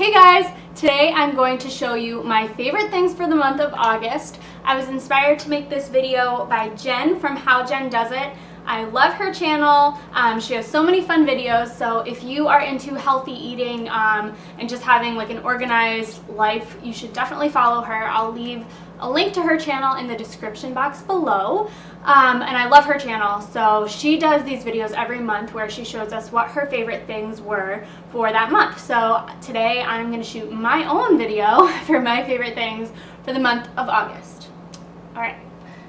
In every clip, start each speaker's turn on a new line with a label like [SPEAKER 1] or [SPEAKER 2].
[SPEAKER 1] Hey guys! Today I'm going to show you my favorite things for the month of August. I was inspired to make this video by Jen from How Jen Does It. I love her channel. She has so many fun videos, so if you are into healthy eating and just having like an organized life, you should definitely follow her. I'll leave a link to her channel in the description box below. And I love her channel, so she does these videos every month where she shows us what her favorite things were for that month. So today I'm going to shoot my own video for my favorite things for the month of August. Alright,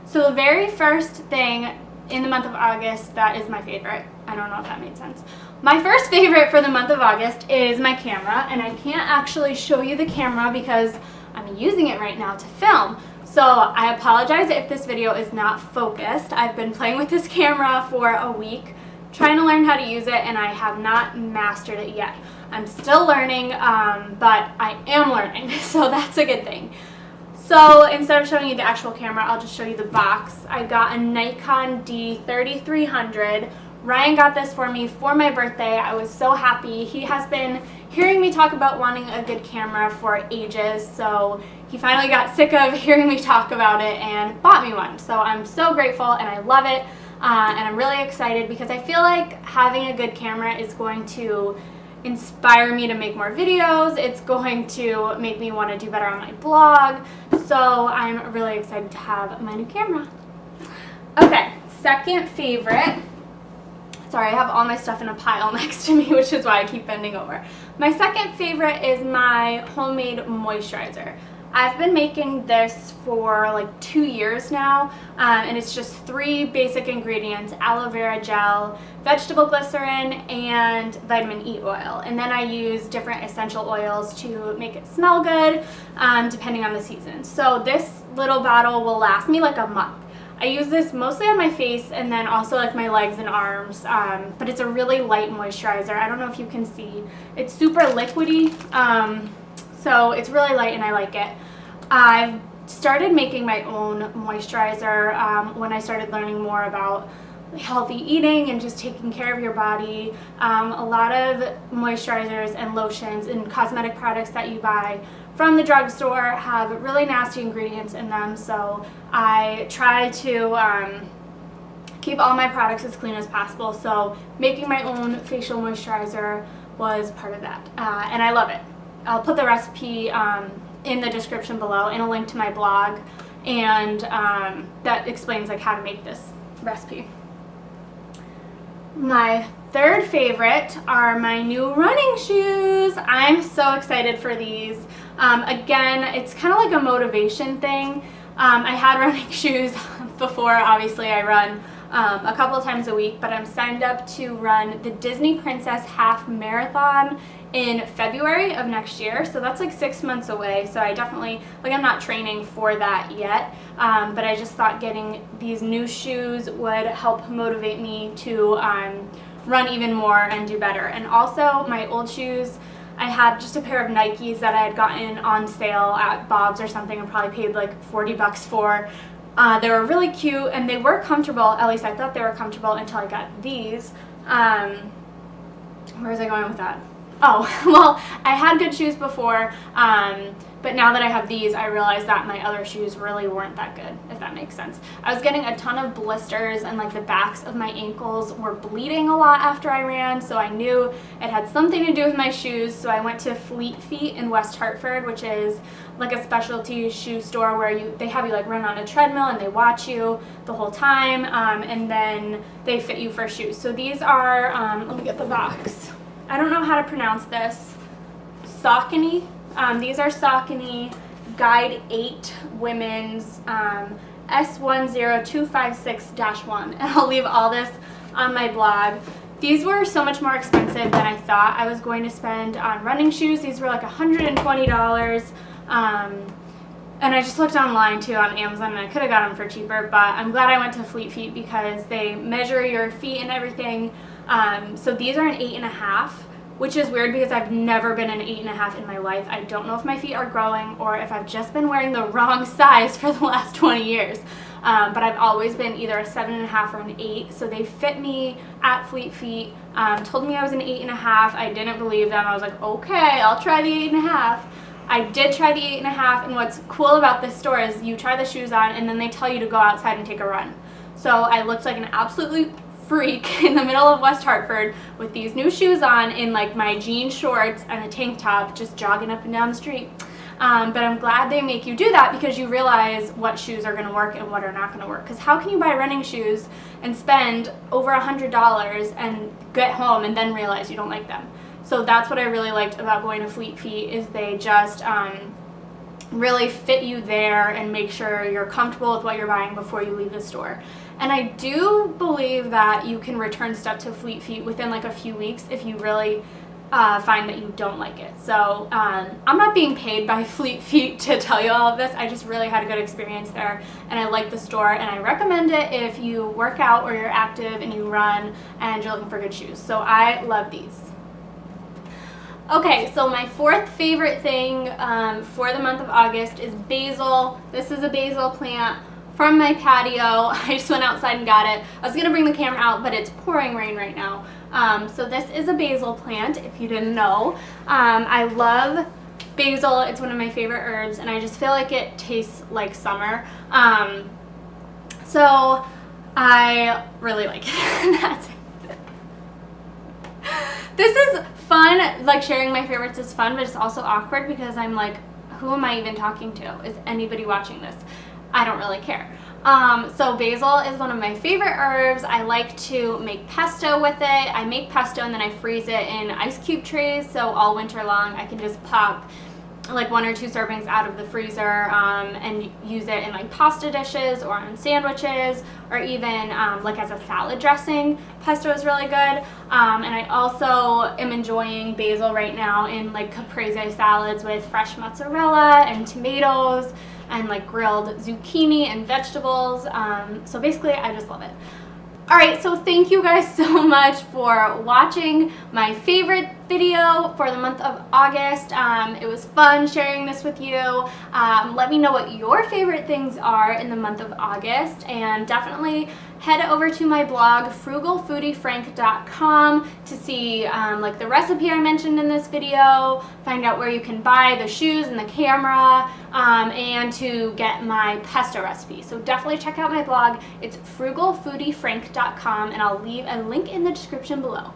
[SPEAKER 1] so the very first thing in the month of August that is my favorite, I don't know if that made sense. My first favorite for the month of August is my camera, and I can't actually show you the camera because I'm using it right now to film. So I apologize if this video is not focused. I've been playing with this camera for a week, trying to learn how to use it, and I have not mastered it yet. I'm still learning, but I am learning, so that's a good thing. So instead of showing you the actual camera, I'll just show you the box. I got a Nikon D3300. Ryan got this for me for my birthday. I was so happy. He has been hearing me talk about wanting a good camera for ages, so he finally got sick of hearing me talk about it and bought me one. So I'm so grateful and I love it, and I'm really excited because I feel like having a good camera is going to inspire me to make more videos. It's going to make me want to do better on my blog, so I'm really excited to have my new camera. Okay, second favorite. Sorry, I have all my stuff in a pile next to me, which is why I keep bending over. My second favorite is my homemade moisturizer. I've been making this for like 2 years now, and it's just 3 basic ingredients: aloe vera gel, vegetable glycerin, and vitamin E oil. And then I use different essential oils to make it smell good, depending on the season. So this little bottle will last me like a month. I use this mostly on my face and then also like my legs and arms, but it's a really light moisturizer. I don't know if you can see. It's super liquidy, so it's really light and I like it. I've started making my own moisturizer when I started learning more about healthy eating and just taking care of your body. A lot of moisturizers and lotions and cosmetic products that you buy from the drugstore have really nasty ingredients in them, so I try to keep all my products as clean as possible. So making my own facial moisturizer was part of that, and I love it. I'll put the recipe in the description below and a link to my blog, and that explains like how to make this recipe. My third favorite are my new running shoes. I'm so excited for these. Again, it's kind of like a motivation thing. I had running shoes before. Obviously I run a couple of times a week, but I'm signed up to run the Disney Princess Half Marathon in February of next year, so that's like 6 months away. So I definitely, like, I'm not training for that yet, but I just thought getting these new shoes would help motivate me to run even more and do better. And also my old shoes, I had just a pair of Nikes that I had gotten on sale at Bob's or something and probably paid like 40 bucks for. They were really cute and they were comfortable, at least I thought they were comfortable until I got these. Where was I going with that? Oh, well, I had good shoes before, but now that I have these, I realized that my other shoes really weren't that good, if that makes sense. I was getting a ton of blisters and like the backs of my ankles were bleeding a lot after I ran, so I knew it had something to do with my shoes. So I went to Fleet Feet in West Hartford, which is like a specialty shoe store where they have you like run on a treadmill and they watch you the whole time, and then they fit you for shoes. So these are, let me get the box. I don't know how to pronounce this. Saucony. These are Saucony Guide 8 Women's S10256-1, and I'll leave all this on my blog. These were so much more expensive than I thought I was going to spend on running shoes. These were like $120, and I just looked online too on Amazon, and I could have got them for cheaper, but I'm glad I went to Fleet Feet because they measure your feet and everything. So these are an 8.5, which is weird because I've never been an 8.5 in my life. I don't know if my feet are growing or if I've just been wearing the wrong size for the last 20 years. but I've always been either a 7.5 or an 8, so they fit me at Fleet Feet. Told me I was an 8.5. I didn't believe them. I was like, okay, I'll try the 8.5. I did try the 8.5, and what's cool about this store is you try the shoes on and then they tell you to go outside and take a run. So I looked like an absolute freak in the middle of West Hartford with these new shoes on in like my jean shorts and a tank top, just jogging up and down the street. But I'm glad they make you do that because you realize what shoes are going to work and what are not going to work. Because how can you buy running shoes and spend over $100 and get home and then realize you don't like them? So that's what I really liked about going to Fleet Feet, is they just really fit you there and make sure you're comfortable with what you're buying before you leave the store. And I do believe that you can return stuff to Fleet Feet within like a few weeks if you really find that you don't like it. So I'm not being paid by Fleet Feet to tell you all of this. I just really had a good experience there, and I like the store, and I recommend it if you work out or you're active and you run and you're looking for good shoes. So I love these. Okay, so my fourth favorite thing for the month of August is basil. This is a basil plant from my patio. I just went outside and got it. I was going to bring the camera out, but it's pouring rain right now. So this is a basil plant, if you didn't know. I love basil. It's one of my favorite herbs, and I just feel like it tastes like summer. So I really like it. That's it. This is fun, like sharing my favorites is fun, but it's also awkward because I'm like, who am I even talking to? Is anybody watching this? I don't really care. So basil is one of my favorite herbs. I like to make pesto with it. I make pesto and then I freeze it in ice cube trays, so all winter long I can just pop like 1 or 2 servings out of the freezer and use it in like pasta dishes or on sandwiches, or even like as a salad dressing. Pesto is really good, and I also am enjoying basil right now in like caprese salads with fresh mozzarella and tomatoes and like grilled zucchini and vegetables. So basically I just love it. Alright, so thank you guys so much for watching my favorite video for the month of August. It was fun sharing this with you. Let me know what your favorite things are in the month of August, and definitely head over to my blog frugalfoodiefrank.com to see like the recipe I mentioned in this video, find out where you can buy the shoes and the camera, and to get my pesto recipe. So definitely check out my blog. It's frugalfoodiefrank.com, and I'll leave a link in the description below.